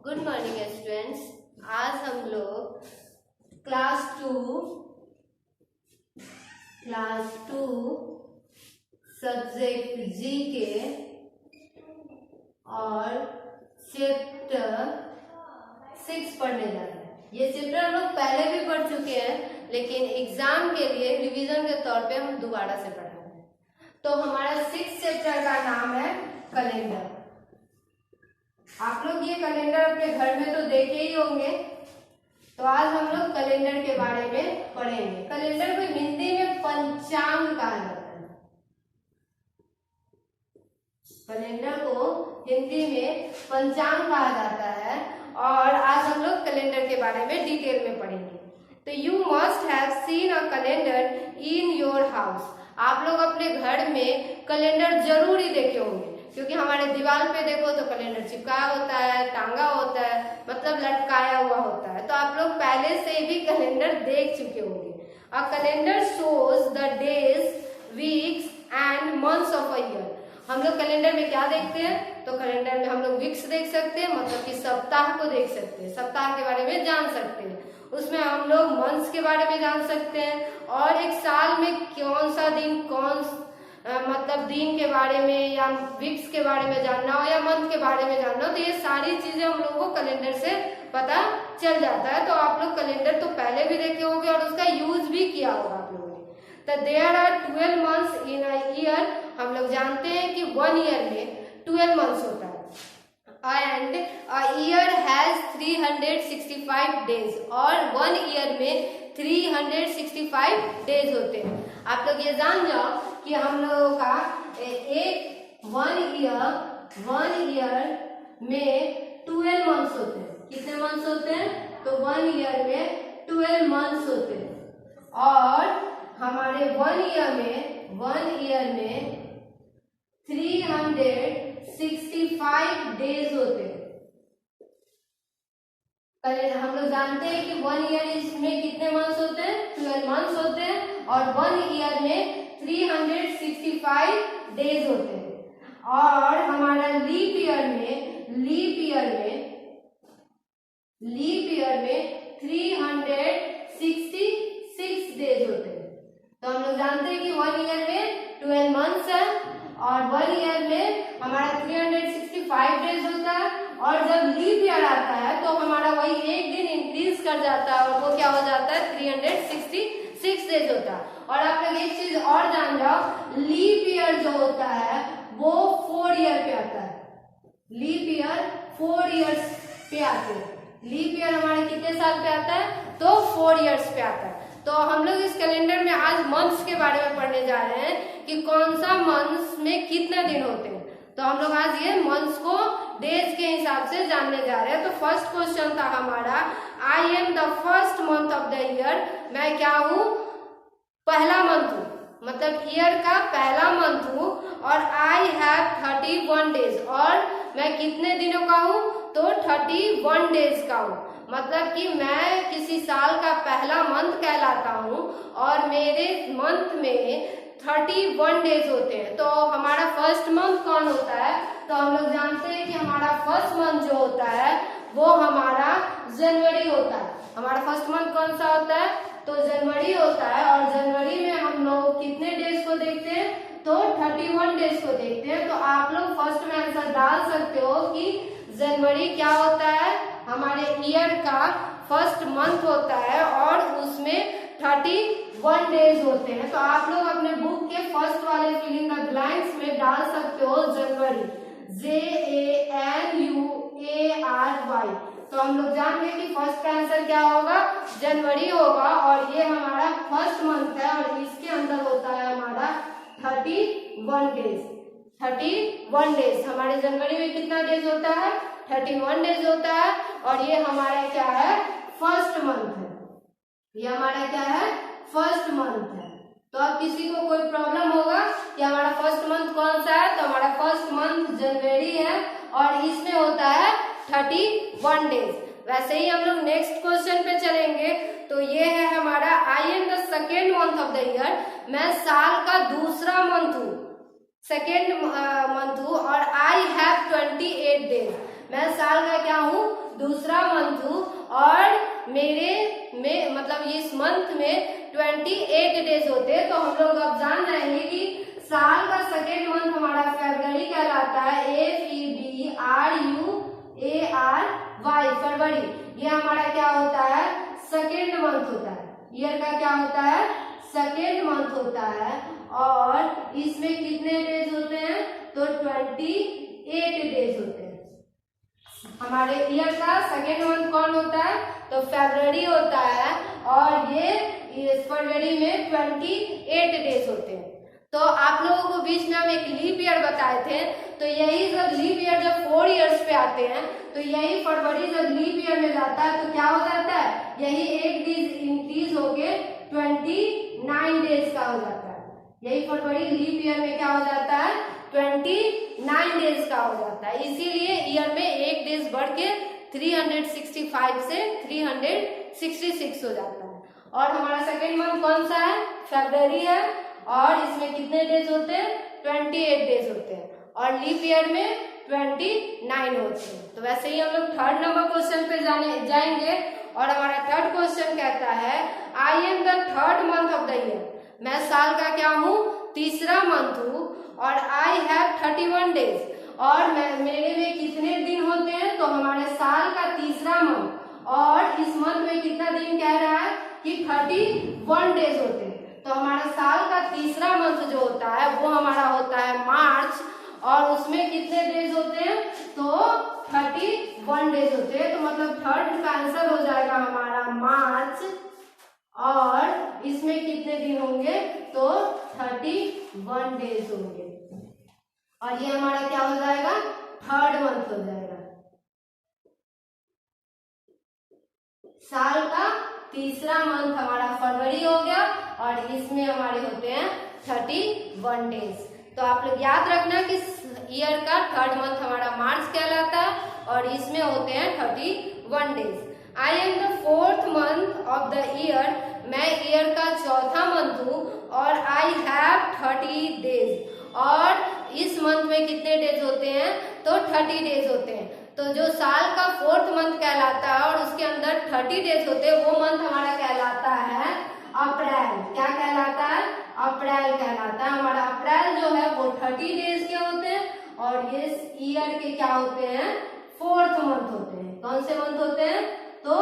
Good morning students. आज हम लोग क्लास टू सब्जेक्ट जी के और चैप्टर 6 पढ़ने जा रहे हैं। ये चैप्टर हम लोग पहले भी पढ़ चुके हैं, लेकिन एग्जाम के लिए रिवीजन के तौर पे हम दोबारा से पढ़ेंगे। तो हमारा 6 चैप्टर का नाम है कैलेंडर। आप लोग ये कैलेंडर अपने घर में तो देखे ही होंगे, तो आज हम लोग कैलेंडर के बारे में पढ़ेंगे। कैलेंडर को हिंदी में पंचांग कहा जाता है। कैलेंडर को हिंदी में पंचांग कहा जाता है और आज हम लोग कैलेंडर के बारे में डिटेल में पढ़ेंगे। तो you must have seen a calendar in your house. आप लोग अपने घर में कैलेंडर जरूर ही देखे होंगे, क्योंकि हमारे दीवार पे देखो तो कैलेंडर चिपकाया होता है, टांगा होता है, मतलब लटकाया हुआ होता है। तो आप लोग पहले से भी कैलेंडर देख चुके होंगे। A calendar shows the days, weeks and months of a year. हम लोग कैलेंडर में क्या देखते हैं? तो कैलेंडर में हम लोग वीक्स देख सकते हैं, मतलब कि सप्ताह को देख सकते हैं, सप्ताह के बारे में जान सकते हैं। उसमें हम लोग मंथ्स के बारे में जान सकते हैं, और एक साल में कौन सा दिन, मतलब दिन के बारे में या वीक्स के बारे में जानना हो या मंथ के बारे में जानना हो, तो ये सारी चीजें हम लोगों को कैलेंडर से पता चल जाता है। तो आप लोग कैलेंडर तो पहले भी देखे होंगे और उसका यूज भी किया होगा आप लोगों ने। तो there are 12 months in a year. हम लोग जानते हैं कि 1 ईयर में 12 मंथ्स होता है, and a year has 365 days, और 1 ईयर में 365 डेज होते हैं। आप लोग ये जान जाओ कि हम लोगों का एक 1 ईयर में 12 मंथ्स होते हैं। कितने मंथ्स होते हैं? तो 1 ईयर में 12 मंथ्स होते हैं, और हमारे 1 ईयर में 365 डेज होते हैं। हम लोग जानते हैं कि 1 ईयर इसमें कितने मंथ्स होते हैं? 12 मंथ्स होते हैं, और 1 ईयर में 365 डेज होते हैं। और हमारा लीप ईयर में 366 डेज होते हैं। तो हम लोग जानते हैं कि 1 ईयर में 12 मंथ्स है, और 1 ईयर में हमारा 365 डेज होता है, और जब लीप ईयर आता है तो हमारा वही एक दिन इंक्रीज कर जाता है, और वो क्या हो जाता है? 366 डेज होता है। और आप लोग एक चीज और जान जाओ, लीप ईयर जो होता है वो 4 ईयर पे आता है। लीप ईयर 4 ईयर्स पे आते हैं। लीप ईयर हमारे कितने साल पे आता है? तो 4 ईयर्स पे आता है। तो हम लोग इस कैलेंडर में आज मंथ्स के बारे में पढ़ने जा रहे हैं कि कौन सा मंथ्स में कितने दिन होते हैं। तो हम लोग आज ये मंथ्स को डेज के हिसाब से जानने जा रहे हैं। तो फर्स्ट क्वेश्चन था हमारा, I am the first month of the year. मैं क्या हूँ? पहला मंथ हूँ, मतलब ईयर का पहला मंथ हूँ। और आई हैव 31 डेज, और मैं कितने दिनों का हूँ? तो 31 डेज का हूँ, मतलब कि मैं किसी साल का पहला मंथ कहलाता हूँ, और मेरे मंथ में 31 डेज होते हैं। तो हमारा फर्स्ट मंथ कौन होता है? तो हम लोग जानते हैं कि हमारा फर्स्ट मंथ जो होता है वो हमारा जनवरी होता है। हमारा फर्स्ट मंथ कौन सा होता है? तो जनवरी होता है, और जनवरी में हम लोग कितने डेज को देखते हैं? तो 31 डेज को देखते हैं। तो आप लोग फर्स्ट में आंसर डाल सकते हो कि जनवरी क्या होता है? हमारे ईयर का फर्स्ट मंथ होता है, और उसमें 31 डेज होते हैं। तो आप लोग अपने बुक के फर्स्ट वाले फिल इन द ब्लैंक्स में डाल सकते हो जनवरी, JANUARY। तो हम लोग जान गए कि फर्स्ट का आंसर क्या होगा? जनवरी होगा, और ये हमारा फर्स्ट मंथ है, और इसके अंदर होता है हमारा 31 डेज। 31 डेज हमारे जनवरी में कितना डेज होता है? 31 डेज होता है, और ये हमारा क्या है? फर्स्ट मंथ है। ये हमारा क्या है? फर्स्ट मंथ है। तो अब किसी को कोई प्रॉब्लम होगा कि हमारा फर्स्ट मंथ कौन सा है? तो हमारा फर्स्ट मंथ जनवरी है, और इसमें होता है 31 डेज। वैसे ही हम लोग नेक्स्ट क्वेश्चन पे चलेंगे। तो ये है हमारा, I am the second month of the year. मैं साल का दूसरा मंथ हूँ, सेकेंड मंथ हूँ, और आई हैव 28 डेज। मैं साल का क्या हूँ? दूसरा मंथ हूँ और मेरे में मतलब इस मंथ में 28 डेज होते हैं। तो हम लोग अब जान जाएंगे कि साल का सेकेंड मंथ हमारा फरवरी कहलाता है, FEBRUARY, फरवरी। ये हमारा क्या होता है, सेकेंड मंथ होता है। ईयर का क्या होता है, सेकेंड मंथ होता है। और इसमें कितने डेज होते हैं, तो 28 डेज होते हैं। हमारे ईयर का सेकेंड मंथ कौन होता है, तो फरवरी होता है और ये फरवरी में 28 डेज होते हैं। तो आप लोगों को बीच में हम एक लीप ईयर बताए थे, तो यही जब लीप ईयर जब 4 इयर्स पे आते हैं, तो यही फरवरी जब लीप ईयर में जाता है तो क्या हो जाता है, यही एक डेज इंक्रीज होके 29 डेज का हो जाता है। यही फरवरी लीप ईयर में क्या हो जाता है, 29 डेज का हो जाता है। इसीलिए ईयर में एक डेज बढ़ के 365 से 366 हो जाता है। और हमारा सेकेंड मंथ कौन सा है, फरवरी है और इसमें कितने डेज होते हैं, 28 डेज होते हैं और लीप ईयर में 29 होते हैं। तो वैसे ही हम लोग थर्ड नंबर क्वेश्चन पे जाएंगे और हमारा थर्ड क्वेश्चन कहता है, I am the third month of the year. मैं साल का क्या हूँ, तीसरा मंथ हूँ और आई हैव 31 डेज। और मेरे में कितने दिन होते हैं, तो हमारे साल का तीसरा मंथ और इस मंथ में कितना दिन कह रहा है कि 31 डेज होते हैं। तो हमारा साल का तीसरा मंथ जो होता है वो हमारा होता है मार्च और उसमें कितने डेज होते हैं, तो 31 डेज होते हैं। तो मतलब थर्ड का आंसर हो जाएगा हमारा मार्च और इसमें कितने दिन होंगे, तो 31 डेज होंगे और ये हमारा क्या हो जाएगा, थर्ड मंथ हो जाएगा। साल का तीसरा मंथ हमारा फरवरी हो गया और इसमें हमारे होते हैं 31 डेज। तो आप लोग याद रखना कि ईयर का थर्ड मंथ हमारा मार्च कहलाता है और इसमें होते हैं 31 days. I am the fourth month of the year. मैं ईयर का चौथा मंथ हूँ और आई हैव 30 डेज। और इस मंथ में कितने डेज होते हैं, तो 30 डेज होते हैं। तो जो साल का फोर्थ मंथ कहलाता है और उसके अंदर 30 डेज होते हैं, वो मंथ हमारा कहलाता है अप्रैल। क्या कहलाता है, अप्रैल कहलाता है। हमारा अप्रैल जो है वो 30 डेज के होते हैं और ये ईयर के क्या होते हैं, फोर्थ मंथ होते हैं। कौन से मंथ होते हैं, तो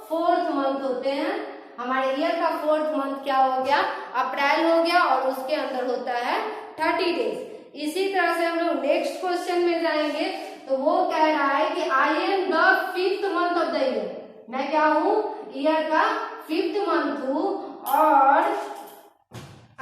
फोर्थ मंथ होते हैं। हमारे ईयर का फोर्थ मंथ क्या हो गया, अप्रैल हो गया और उसके अंदर होता है 30 डेज। इसी तरह से हम लोग नेक्स्ट क्वेश्चन में जाएंगे। तो वो कह रहा है कि I am the fifth month of the year. मैं क्या हूँ, ईयर का फिफ्थ मंथ हूँ और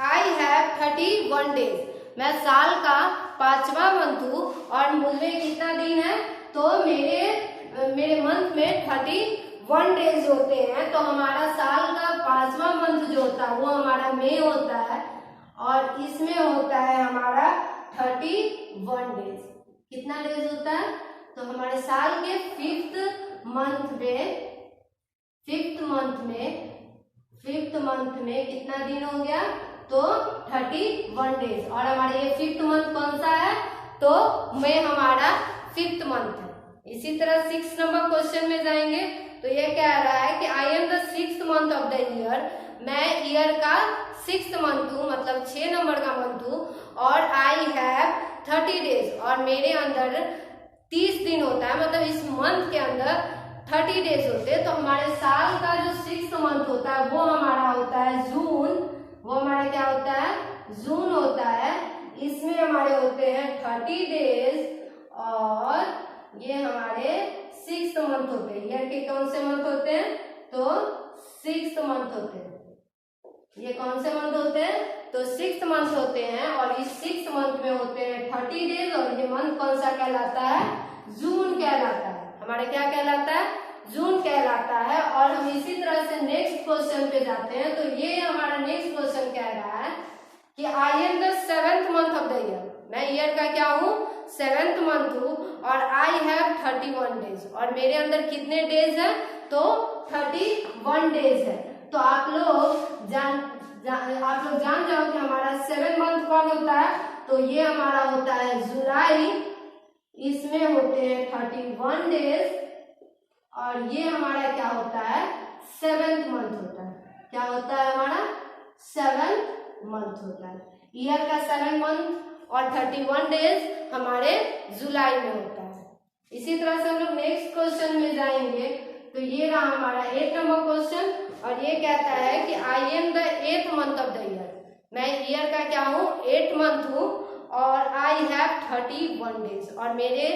आई हैव 31 डेज। मैं साल का पांचवा मंथ हूँ और मुझमें कितना दिन है, तो मेरे मंथ में 31 डेज होते हैं। तो हमारा साल का पांचवा मंथ जो होता है वो हमारा मई होता है और इसमें होता है हमारा 31 डेज। कितना डेज होता है, तो हमारे साल के फिफ्थ मंथ में कितना दिन हो गया, तो 31 डेज। और हमारे ये फिफ्थ मंथ कौन सा है, तो मई हमारा फिफ्थ मंथ है। इसी तरह 6 नंबर क्वेश्चन में जाएंगे। तो ये कह रहा है कि I am the 6th month of the year. मैं ईयर का 6th मंथ हूँ, मतलब 6 नंबर का मंथ हूँ और आई हैव 30 डेज और मेरे अंदर 30 दिन होता है। मतलब इस मंथ के अंदर 30 डेज होते हैं। तो हमारे साल का जो 6th मंथ होता है वो हमारा होता है जून। वो हमारा क्या होता है, जून होता है। इसमें हमारे होते हैं 30 डेज और ये हमारे 6th मंथ होते हैं। ईयर के कौन से मंथ होते हैं, तो 6th मंथ होते हैं। ये कौन से मंथ होते हैं, तो 6th मंथ होते हैं और इस 6th मंथ में होते हैं 30 डेज और ये मंथ कौन सा कहलाता है, जून कहलाता है। हमारे क्या कहलाता है, जून कहलाता है। और हम इसी तरह से नेक्स्ट क्वेश्चन पे जाते हैं। तो ये हमारा नेक्स्ट क्वेश्चन कह रहा है कि I am the 7th month of the year. मैं ईयर का क्या हूँ, 7th मंथ हूँ और आई हैव 31 डेज और मेरे अंदर कितने डेज है, तो 31 डेज है। तो आप लोग जान जाओ कि हमारा 7 मंथ कौन होता है, तो ये हमारा होता है जुलाई। इसमें होते हैं 31 डेज और ये हमारा क्या होता है, 7th मंथ होता है। क्या होता है हमारा, 7th मंथ होता है। ईयर का 7 मंथ और 31 डेज हमारे जुलाई में होता है। इसी तरह से हम लोग नेक्स्ट क्वेश्चन में जाएंगे। तो ये रहा हमारा 8 नंबर क्वेश्चन और ये कहता है कि I am the 8th month of the year. मैं ईयर का क्या हूँ, 8th मंथ हूँ और आई हैव 31 डेज और मेरे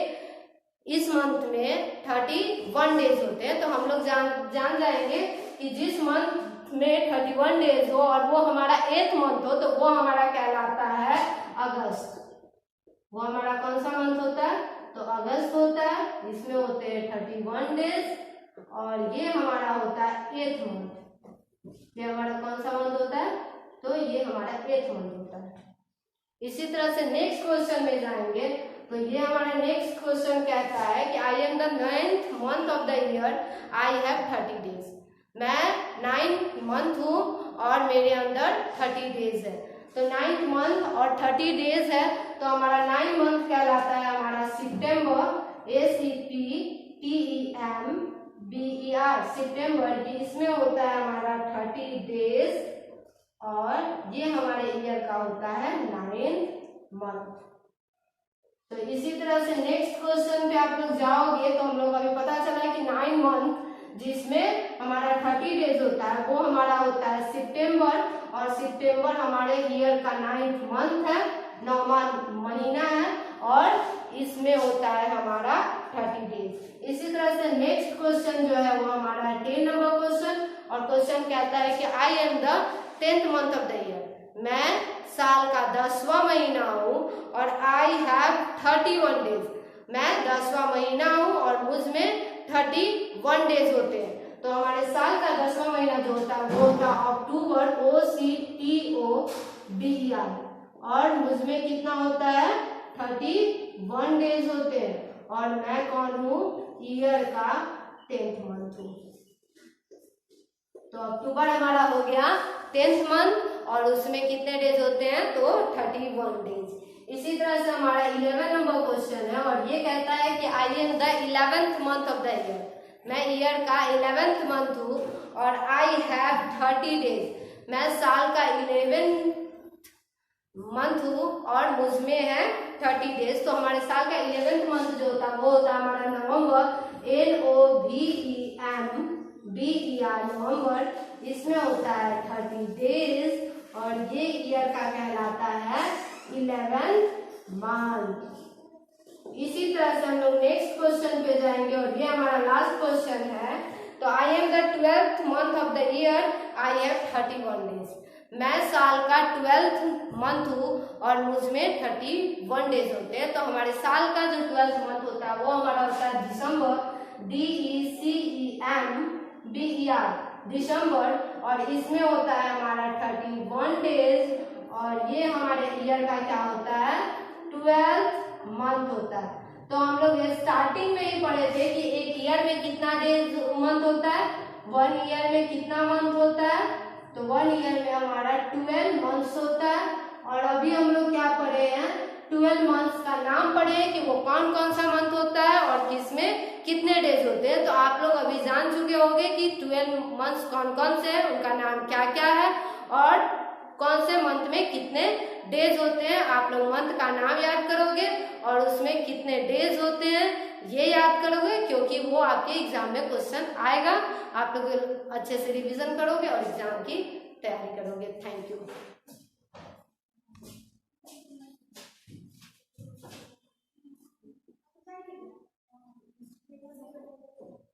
इस मंथ में 31 डेज होते हैं। तो हम लोग जान जाएंगे कि जिस मंथ में 31 डेज हो और वो हमारा 8th मंथ हो तो वो हमारा कहलाता है अगस्त। वो हमारा कौन सा मंथ होता है, तो अगस्त होता है। इसमें होते हैं 31 डेज और ये हमारा होता है 8th मंथ। ये हमारा कौन सा मंथ होता है, तो ये हमारा 8th मंथ होता है। इसी तरह से नेक्स्ट क्वेश्चन में जाएंगे। तो ये हमारा नेक्स्ट क्वेश्चन कहता है कि I am the 9th month of the year, I have 30 days. मैं 9th मंथ हूँ और मेरे अंदर 30 डेज है। तो 9th मंथ और 30 डेज है तो हमारा 9th मंथ कहलाता है हमारा सितंबर, SEPTEMBER, सितंबर। ये इसमें होता है हमारा 30 डेज और ये हमारे ईयर का होता है 9th मंथ। तो इसी तरह से नेक्स्ट क्वेश्चन पे आप लोग जाओगे तो हम लोग अभी पता चला कि 9 मंथ जिसमें हमारा 30 डेज होता है वो हमारा होता है सितंबर और सितंबर हमारे ईयर का 9th मंथ है, 9वां महीना है और इसमें होता है हमारा 30 डेज। इसी तरह से नेक्स्ट क्वेश्चन जो है वो हमारा 10 नंबर क्वेश्चन और क्वेश्चन कहता है कि I am the 10th month of the year. मैं साल का 10वां महीना हूँ और आई हैव 31 डेज। मैं 10वां महीना हूँ और मुझ में 31 डेज होते हैं। तो हमारे साल का 10वां महीना जो होता है वो होता है अक्टूबर, OCTOBER और मुझ में कितना होता है, 31 डेज होते हैं और मैं कौन हूँ, ईयर का 10th मंथ हूँ। तो अक्टूबर हमारा हो गया 10th मंथ और उसमें कितने डेज होते हैं, तो 31 डेज। इसी तरह से हमारा 11 नंबर क्वेश्चन है और ये कहता है कि I am the 11th month of the year. मैं ईयर का 11th मंथ हूँ और आई हैव 30 डेज। मैं साल का 11th मंथ हूँ और मुझ में है 30 डेज। तो हमारे साल का 11th मंथ जो होता है वो होता है हमारा नवंबर, NOVEMBER, नवंबर। इसमें होता है 30 डेज और ये ईयर का कहलाता है 11th मंथ। इसी तरह से हम लोग नेक्स्ट क्वेश्चन पे जाएंगे और ये हमारा लास्ट क्वेश्चन है। तो I am the 12th month of the year, I have 31 days. मैं साल का 12th मंथ हूँ और मुझ में 31 डेज होते हैं। तो हमारे साल का जो 12th मंथ होता है वो हमारा होता है दिसंबर, DECEMBER, दिसंबर और इसमें होता है हमारा 31 डेज और ये हमारे ईयर का क्या होता है, 12th मंथ होता है। तो हम लोग स्टार्टिंग में ही पढ़े थे कि एक ईयर में कितना डेज मंथ होता है, 1 ईयर में कितना मंथ होता है, तो 1 ईयर में हमारा 12 मंथ्स होता है। और अभी हम लोग क्या पढ़े हैं, 12 मंथ्स का नाम पढ़े हैं कि वो कौन कौन सा मंथ होता है और किसमें कितने डेज होते हैं। तो आप लोग अभी जान चुके होंगे कि 12 मंथ्स कौन कौन से हैं, उनका नाम क्या क्या है और कौन से मंथ में कितने डेज होते हैं। आप लोग मंथ का नाम याद करोगे और उसमें कितने डेज होते हैं ये याद करोगे, क्योंकि वो आपके एग्जाम में क्वेश्चन आएगा। आप लोग अच्छे से रिवीजन करोगे और एग्जाम की तैयारी करोगे। Thank you.